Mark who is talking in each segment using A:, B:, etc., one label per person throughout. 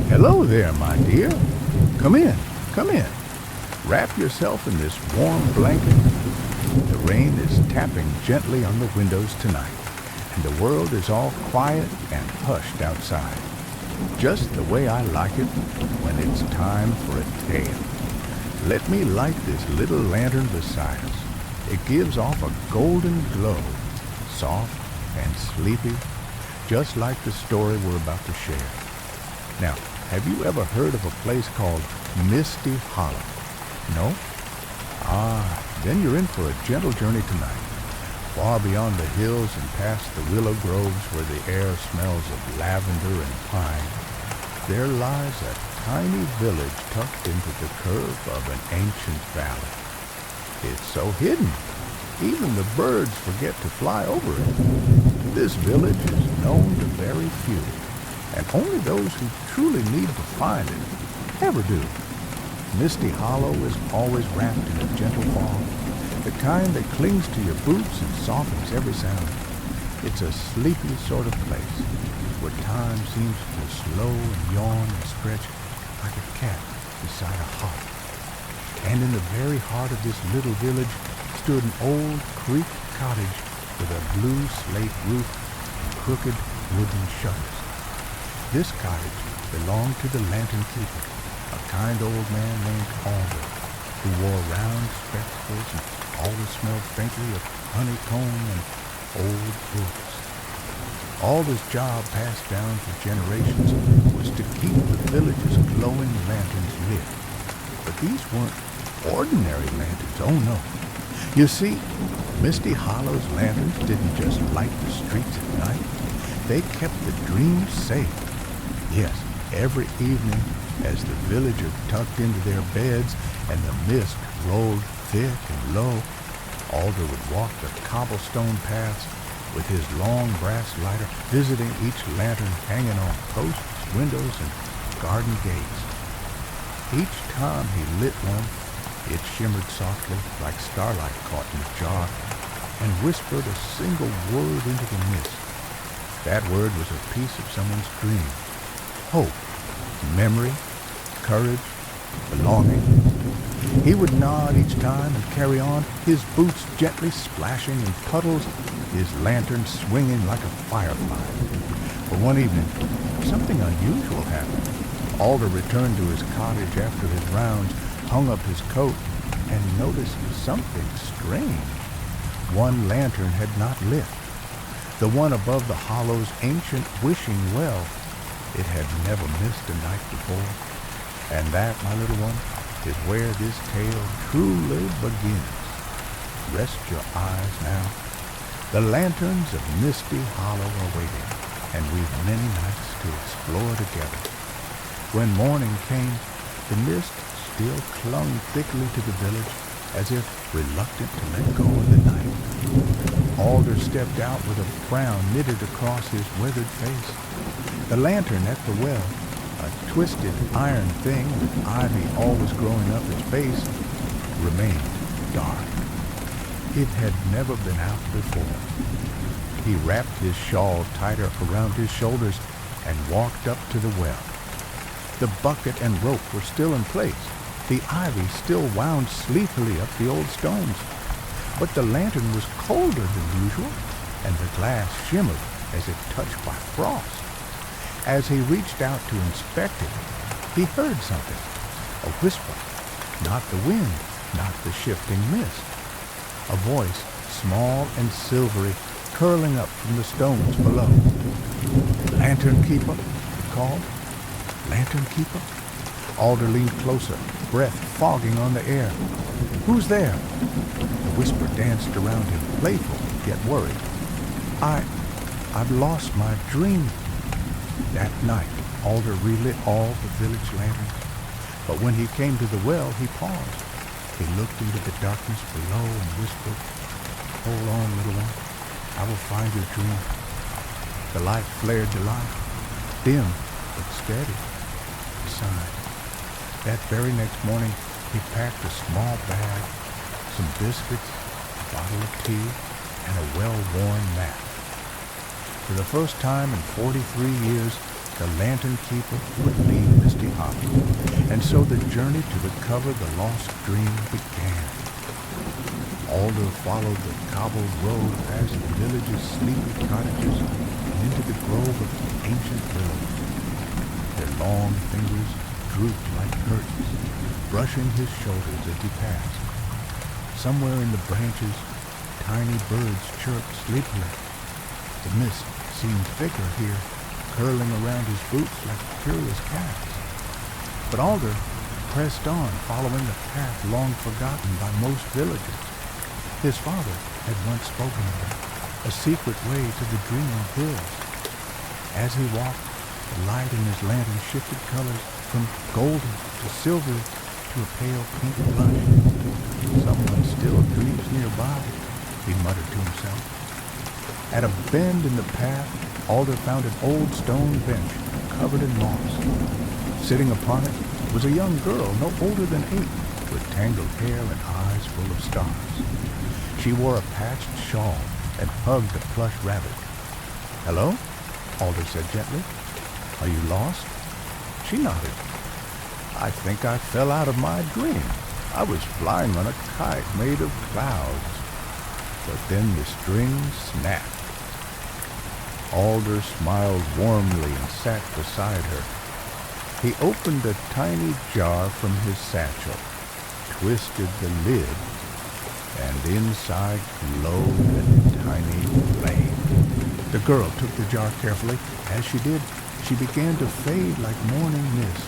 A: Hello there, my dear. Come in, come in. Wrap yourself in this warm blanket. The rain is tapping gently on the windows tonight, and the world is all quiet and hushed outside. Just the way I like it when it's time for a tale. Let me light this little lantern beside us. It gives off a golden glow, soft and sleepy, just like the story we're about to share. Now, have you ever heard of a place called Misty Hollow? No? Then you're in for a gentle journey tonight. Far beyond the hills and past the willow groves where the air smells of lavender and pine, there lies a tiny village tucked into the curve of an ancient valley. It's so hidden, even the birds forget to fly over it. This village is known to very few, and only those who truly need to find it ever do. Misty Hollow is always wrapped in a gentle fog, the kind that clings to your boots and softens every sound. It's a sleepy sort of place, where time seems to slow and yawn and stretch like a cat beside a heart. And in the very heart of this little village stood an old creek cottage with a blue slate roof and crooked wooden shutters. This cottage belonged to the lantern keeper, a kind old man named Alder, who wore round spectacles and always smelled faintly of honeycomb and old books. Alder's job, passed down for generations, was to keep the village's glowing lanterns lit. But these weren't ordinary lanterns, oh no. You see, Misty Hollow's lanterns didn't just light the streets at night. They kept the dreams safe. Yes, every evening, as the villagers tucked into their beds and the mist rolled thick and low, Alder would walk the cobblestone paths with his long brass lighter, visiting each lantern hanging on posts, windows, and garden gates. Each time he lit one, it shimmered softly like starlight caught in a jar and whispered a single word into the mist. That word was a piece of someone's dream. Hope, memory, courage, belonging. He would nod each time and carry on, his boots gently splashing in puddles, his lantern swinging like a firefly. But one evening, something unusual happened. Alder returned to his cottage after his rounds, hung up his coat, and noticed something strange. One lantern had not lit. The one above the hollow's ancient wishing well. It had never missed a night before. And that, my little one, is where this tale truly begins. Rest your eyes now. The lanterns of Misty Hollow are waiting, and we've many nights to explore together. When morning came, the mist still clung thickly to the village, as if reluctant to let go of the night. Alder stepped out with a frown knitted across his withered face. The lantern at the well, a twisted iron thing with ivy always growing up its base, remained dark. It had never been out before. He wrapped his shawl tighter around his shoulders and walked up to the well. The bucket and rope were still in place. The ivy still wound sleepily up the old stones. But the lantern was colder than usual, and the glass shimmered as if touched by frost. As he reached out to inspect it, he heard something, a whisper, not the wind, not the shifting mist. A voice, small and silvery, curling up from the stones below. "Lantern keeper," it called. "Lantern keeper?" Alder leaned closer, breath fogging on the air. "Who's there?" The whisper danced around him, playful yet worried. I've lost my dream." That night, Alder relit all the village lanterns. But when he came to the well, he paused. He looked into the darkness below and whispered, "Hold on, little one. I will find your dream." The light flared to life, dim but steady. He sighed. That very next morning, he packed a small bag, some biscuits, a bottle of tea, and a well-worn map. For the first time in 43 years, the lantern keeper would leave Misty Hollow, and so the journey to recover the lost dream began. Alder followed the cobbled road past the village's sleepy cottages and into the grove of ancient willows. Their long fingers drooped like curtains, brushing his shoulders as he passed. Somewhere in the branches, tiny birds chirped sleepily. The mist seemed thicker here, curling around his boots like curious cats. But Alder pressed on, following a path long forgotten by most villagers. His father had once spoken of it, a secret way to the dreaming hills. As he walked, the light in his lantern shifted colors from golden to silver to a pale pink blush. Someone still dreams nearby, he muttered to himself. At a bend in the path, Alder found an old stone bench covered in moss. Sitting upon it was a young girl no older than 8, with tangled hair and eyes full of stars. She wore a patched shawl and hugged a plush rabbit. "Hello?" Alder said gently. "Are you lost?" She nodded. "I think I fell out of my dream. I was flying on a kite made of clouds." But then the string snapped. Alder smiled warmly and sat beside her. He opened a tiny jar from his satchel, twisted the lid, and inside glowed a tiny flame. The girl took the jar carefully. As she did, she began to fade like morning mist.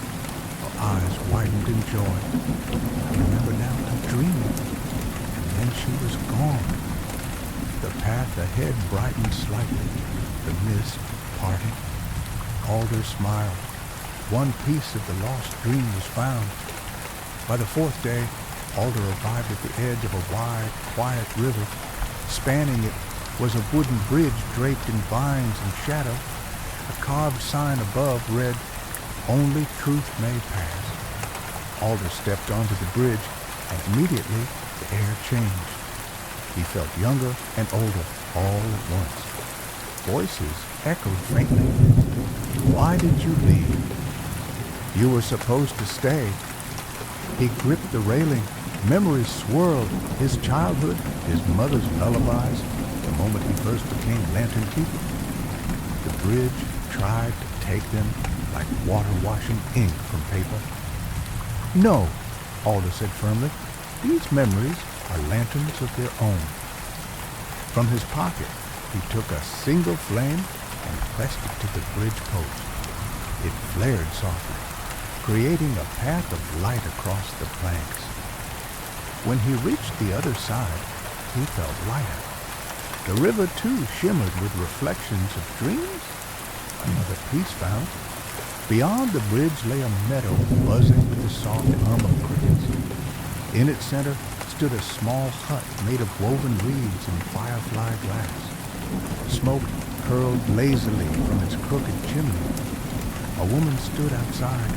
A: Her eyes widened in joy. "I remember now, I'm dreaming." And then she was gone. The path ahead brightened slightly, the mist parting. Alder smiled. One piece of the lost dream was found. By the 4th day, Alder arrived at the edge of a wide, quiet river. Spanning it was a wooden bridge draped in vines and shadow. A carved sign above read, "Only truth may pass." Alder stepped onto the bridge, and immediately the air changed. He felt younger and older all at once. Voices echoed faintly. "Why did you leave? You were supposed to stay." He gripped the railing. Memories swirled. His childhood, his mother's lullabies, the moment he first became lantern keeper. The bridge tried to take them like water washing ink from paper. "No," Alder said firmly. "These memories are lanterns of their own." From his pocket, he took a single flame and pressed it to the bridge post. It flared softly, creating a path of light across the planks. When he reached the other side, he felt lighter. The river, too, shimmered with reflections of dreams. Another piece found. Beyond the bridge lay a meadow buzzing with the soft hum of crickets. In its center stood a small hut made of woven reeds and firefly glass. Smoke curled lazily from its crooked chimney. A woman stood outside,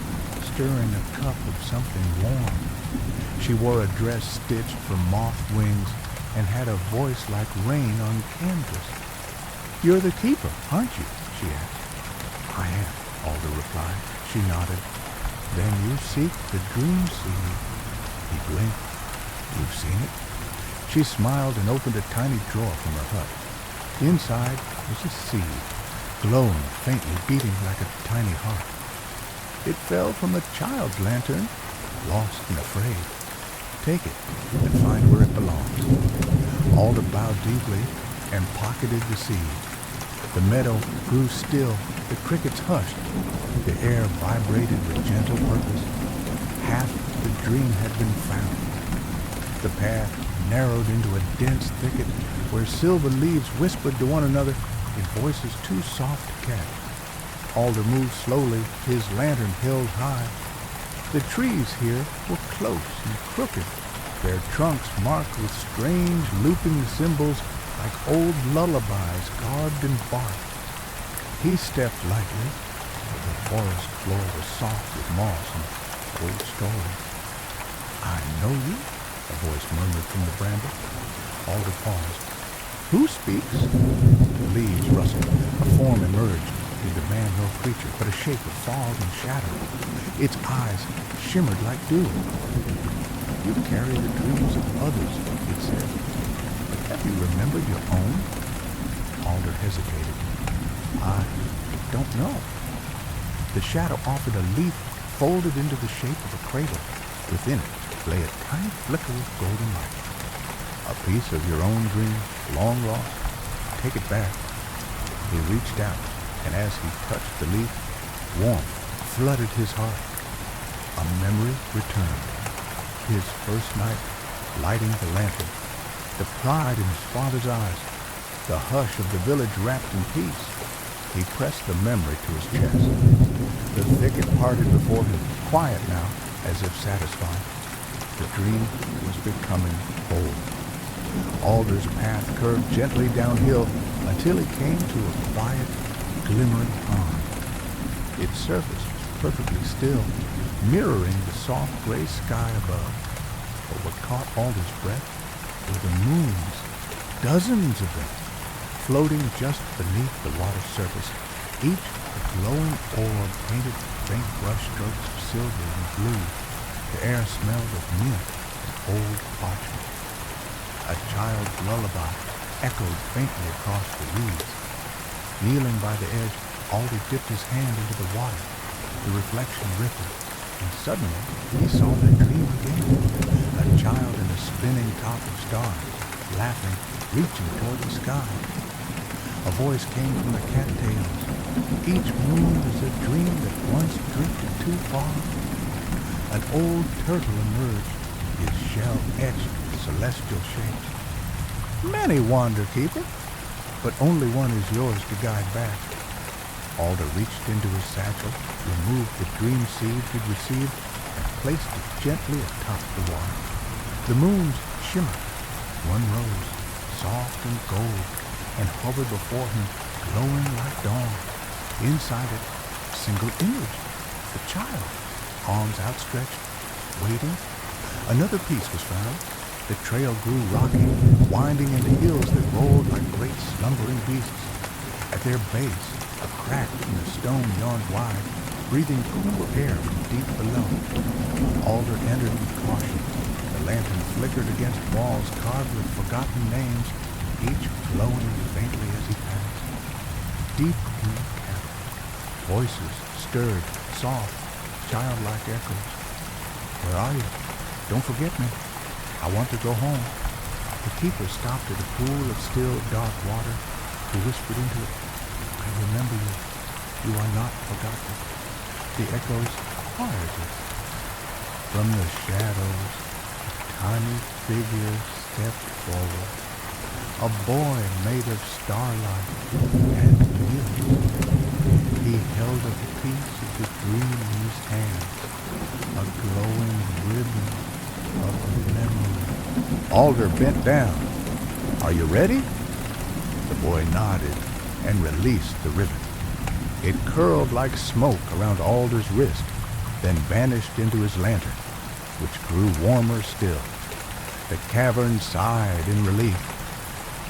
A: stirring a cup of something warm. She wore a dress stitched from moth wings and had a voice like rain on canvas. "You're the keeper, aren't you?" she asked. "I am," Alder replied. She nodded. "Then you seek the dream seed." He blinked. "You've seen it?" She smiled and opened a tiny drawer from her hut. Inside was a seed, glowing faintly, beating like a tiny heart. It fell from a child's lantern, lost and afraid. "Take it and find where it belongs." Alder bowed deeply and pocketed the seed. The meadow grew still, the crickets hushed, the air vibrated with gentle purpose. Half the dream had been found. The path narrowed into a dense thicket where silver leaves whispered to one another in voices too soft to catch. Alder moved slowly, his lantern held high. The trees here were close and crooked, their trunks marked with strange looping symbols like old lullabies carved in bark. He stepped lightly. The forest floor was soft with moss and old stories. "I know you," a voice murmured from the bramble. Alder paused. "Who speaks?" The leaves rustled. A form emerged. into man nor creature, but a shape of fog and shadow. Its eyes shimmered like dew. You carry the dreams of others, it said. But have you remembered your own? Alder hesitated. I don't know. The shadow offered a leaf folded into the shape of a cradle. Within it lay a tiny flicker of golden light. A piece of your own dream, long lost. Take it back. He reached out, and as he touched the leaf, warmth flooded his heart. A memory returned. His first night, lighting the lantern, the pride in his father's eyes, the hush of the village wrapped in peace. He pressed the memory to his chest. The thicket parted before him, quiet now, as if satisfied. The dream was becoming whole. Alder's path curved gently downhill until he came to a quiet, glimmering pond. Its surface was perfectly still, mirroring the soft gray sky above. But what caught Alder's breath were the moons, dozens of them, floating just beneath the water's surface, each a glowing orb painted faint brush strokes of silver and blue. The air smelled of mint and old parchment. A child's lullaby echoed faintly across the reeds. Kneeling by the edge, Alder dipped his hand into the water. The reflection rippled, and suddenly he saw the dream again. A child in a spinning top of stars, laughing, reaching toward the sky. A voice came from the cattails. Each moon is a dream that once drifted too far. An old turtle emerged, his shell etched with celestial shapes. Many wander, keeper, but only one is yours to guide back. Alder reached into his satchel, removed the dream seed he'd received, and placed it gently atop the water. The moons shimmered. One rose, soft and gold, and hovered before him, glowing like dawn. Inside it, a single image, the child, arms outstretched, waiting. Another piece was found. The trail grew rocky, winding into hills that rolled like great slumbering beasts. At their base, a crack in the stone yawned wide, breathing cool air from deep below. Alder entered with caution. The lantern flickered against walls carved with forgotten names, each glowing faintly as he passed. Deep in the cavern, voices stirred, soft, childlike echoes. Where are you? Don't forget me. I want to go home. The keeper stopped at a pool of still, dark water. He whispered into it, I remember you. You are not forgotten. The echoes quiet it. From the shadows, a tiny figure stepped forward. A boy made of starlight and mist. He held a piece of the dream in his hands, a glowing ribbon of memory. Alder bent down. Are you ready? The boy nodded and released the ribbon. It curled like smoke around Alder's wrist, then vanished into his lantern, which grew warmer still. The cavern sighed in relief.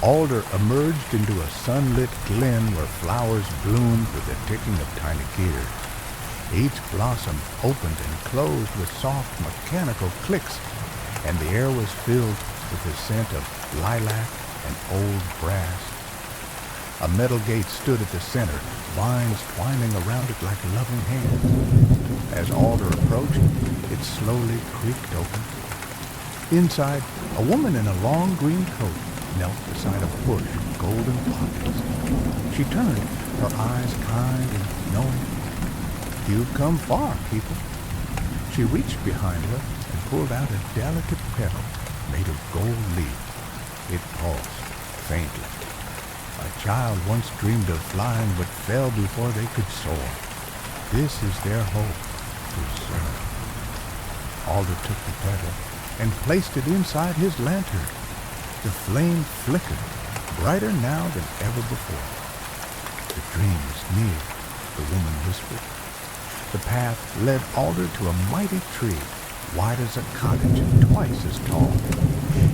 A: Alder emerged into a sunlit glen where flowers bloomed with the ticking of tiny gears. Each blossom opened and closed with soft mechanical clicks, and the air was filled with the scent of lilac and old brass. A metal gate stood at the center, vines twining around it like loving hands. As Alder approached, it slowly creaked open. Inside, a woman in a long green coat knelt beside a bush of golden poppies. She turned, her eyes kind and knowing. You've come far, keeper. She reached behind her and pulled out a delicate petal made of gold leaf. It pulsed faintly. A child once dreamed of flying but fell before they could soar. This is their hope to soar. Alder took the petal and placed it inside his lantern. The flame flickered, brighter now than ever before. The dream is near, the woman whispered. The path led Alder to a mighty tree, wide as a cottage and twice as tall.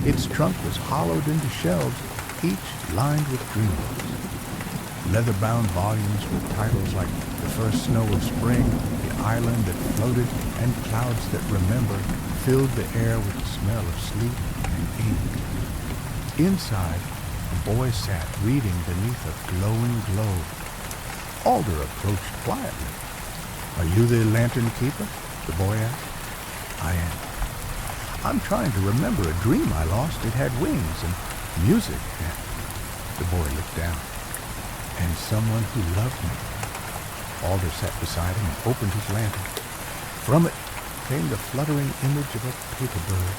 A: Its trunk was hollowed into shelves, each lined with dreamers. leather-bound volumes with titles like The First Snow of Spring, The Island That Floated, and Clouds That Remember filled the air with the smell of sleep and ink. Inside, a boy sat reading beneath a glowing globe. Alder approached quietly. "Are you the lantern keeper?" the boy asked. "I am. I'm trying to remember a dream I lost. It had wings and music." And the boy looked down. "And someone who loved me." Alder sat beside him and opened his lantern. From it came the fluttering image of a paper bird.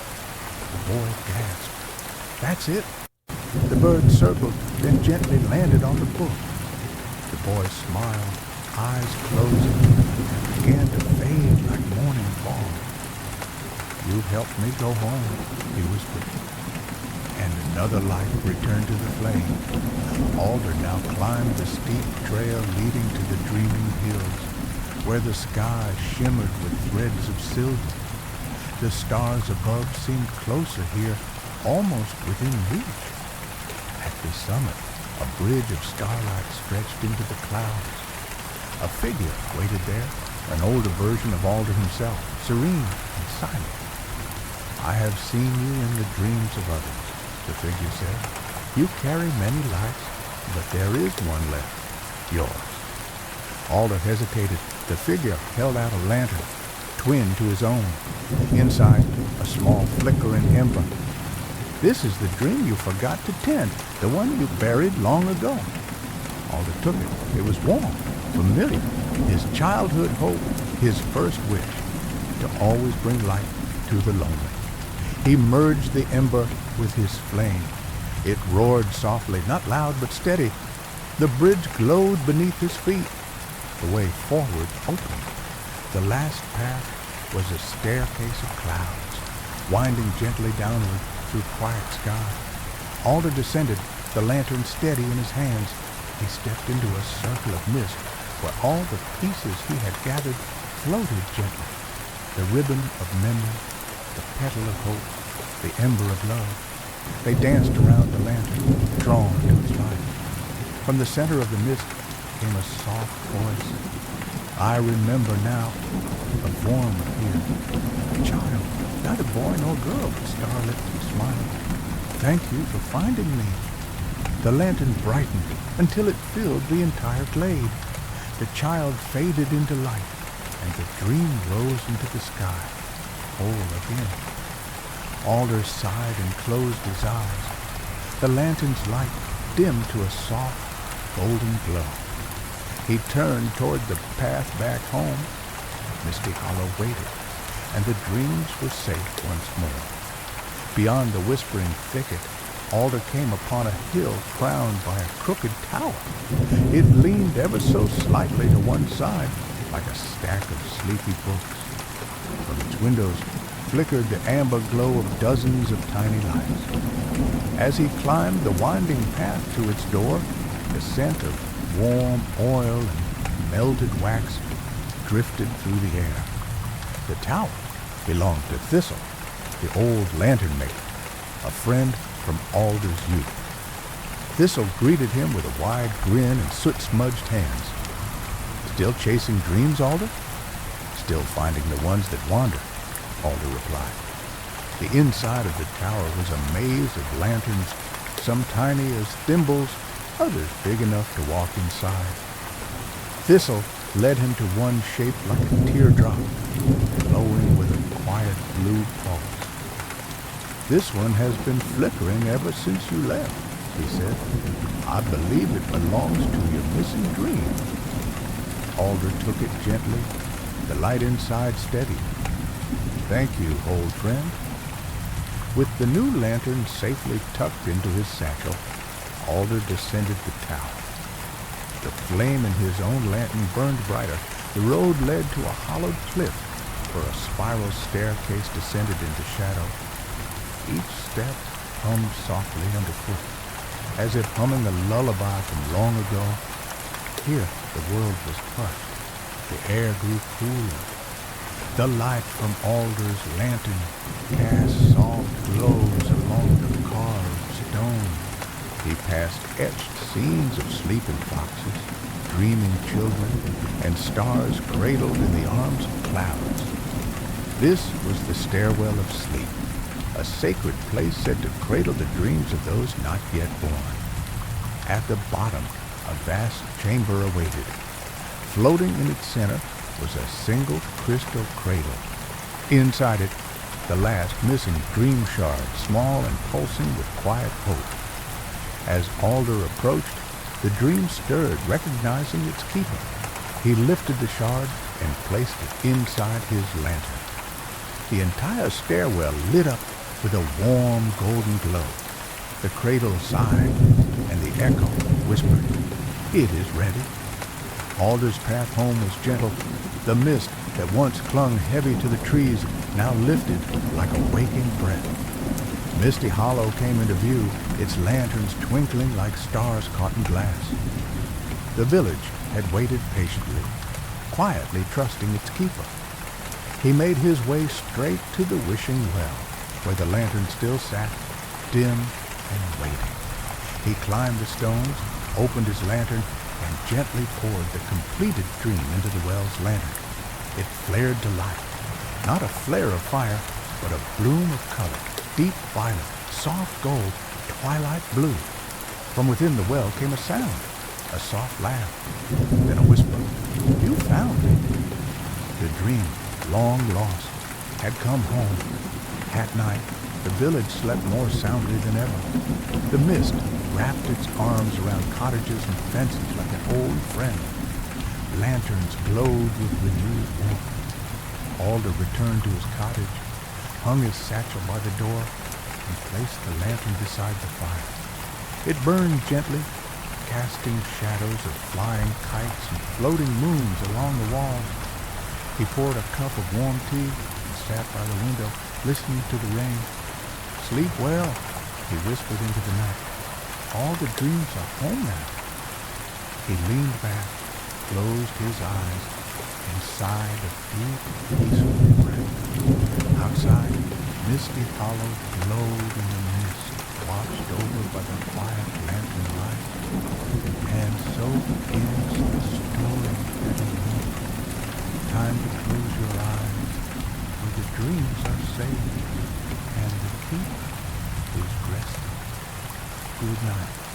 A: The boy gasped. "That's it." The bird circled, then gently landed on the book. The boy smiled, eyes closing, and began to fade like morning fog. "You've helped me go home," he whispered. And another light returned to the flame. Alder now climbed the steep trail leading to the dreaming hills, where the sky shimmered with threads of silver. The stars above seemed closer here, almost within reach. At the summit, a bridge of starlight stretched into the clouds. A figure waited there, an older version of Alder himself, serene and silent. "I have seen you in the dreams of others," the figure said. "You carry many lights, but there is one left, yours." Alder hesitated. The figure held out a lantern, twin to his own. Inside, a small flickering ember. "This is the dream you forgot to tend, the one you buried long ago." Alder took it. It was warm, familiar, his childhood hope, his first wish, to always bring light to the lonely. He merged the ember with his flame. It roared softly, not loud but steady. The bridge glowed beneath his feet. The way forward opened. The last path was a staircase of clouds, winding gently downward through quiet sky. Alder descended, the lantern steady in his hands. He stepped into a circle of mist where all the pieces he had gathered floated gently. The ribbon of memory, the petal of hope, the ember of love. They danced around the lantern, drawn to its light. From the center of the mist came a soft voice. "I remember now." A form appeared. A child, not a boy nor girl, but starlit and smiling. "Thank you for finding me." The lantern brightened until it filled the entire glade. The child faded into light, and the dream rose into the sky, whole again. Alder sighed and closed his eyes. The lantern's light dimmed to a soft, golden glow. He turned toward the path back home. Misty Hollow waited, and the dreams were safe once more. Beyond the whispering thicket, Alder came upon a hill crowned by a crooked tower. It leaned ever so slightly to one side, like a stack of sleepy books. From its windows flickered the amber glow of dozens of tiny lights. As he climbed the winding path to its door, the scent of warm oil and melted wax drifted through the air. The tower belonged to Thistle, the old lantern maker, a friend from Alder's youth. Thistle greeted him with a wide grin and soot-smudged hands. "Still chasing dreams, Alder?" "Still finding the ones that wander," Alder replied. The inside of the tower was a maze of lanterns, some tiny as thimbles, others big enough to walk inside. Thistle led him to one shaped like a teardrop, glowing with a quiet blue pulse. "This one has been flickering ever since you left," he said. "I believe it belongs to your missing dream." Alder took it gently, the light inside steady. "Thank you, old friend." With the new lantern safely tucked into his satchel, Alder descended the tower. The flame in his own lantern burned brighter. The road led to a hollowed cliff where a spiral staircase descended into shadow. Each step hummed softly underfoot, as if humming a lullaby from long ago. Here the world was hushed. The air grew cooler. The light from Alder's lantern cast soft glows along the carved stone. He passed etched scenes of sleeping foxes, dreaming children, and stars cradled in the arms of clouds. This was the stairwell of sleep, a sacred place said to cradle the dreams of those not yet born. At the bottom, a vast chamber awaited. Floating in its center was a single crystal cradle. Inside it, the last missing dream shard, small and pulsing with quiet hope. As Alder approached, the dream stirred, recognizing its keeper. He lifted the shard and placed it inside his lantern. The entire stairwell lit up with a warm golden glow. The cradle sighed, and the echo whispered, "It is ready." Alder's path home was gentle. The mist that once clung heavy to the trees now lifted like a waking breath. Misty Hollow came into view, its lanterns twinkling like stars caught in glass. The village had waited patiently, quietly trusting its keeper. He made his way straight to the wishing well, where the lantern still sat, dim and waiting. He climbed the stones, opened his lantern, and gently poured the completed dream into the well's lantern. It flared to life, not a flare of fire, but a bloom of color, deep violet, soft gold, twilight blue. From within the well came a sound, a soft laugh, then a whisper, "You found me." The dream, long lost, had come home. At night, the village slept more soundly than ever. The mist wrapped its arms around cottages and fences like an old friend. Lanterns glowed with renewed warmth. Alder returned to his cottage, hung his satchel by the door, and placed the lantern beside the fire. It burned gently, casting shadows of flying kites and floating moons along the walls. He poured a cup of warm tea and sat by the window, listening to the rain. "Sleep well," he whispered into the night. "All the dreams are home now." He leaned back, closed his eyes, and sighed a deep, peaceful breath. Outside, Misty Hollow glowed in the mist, watched over by the quiet lantern light. And so begins the story that he wrote. Time to close your eyes, for the dreams are saved, and the keeper is resting. Good night.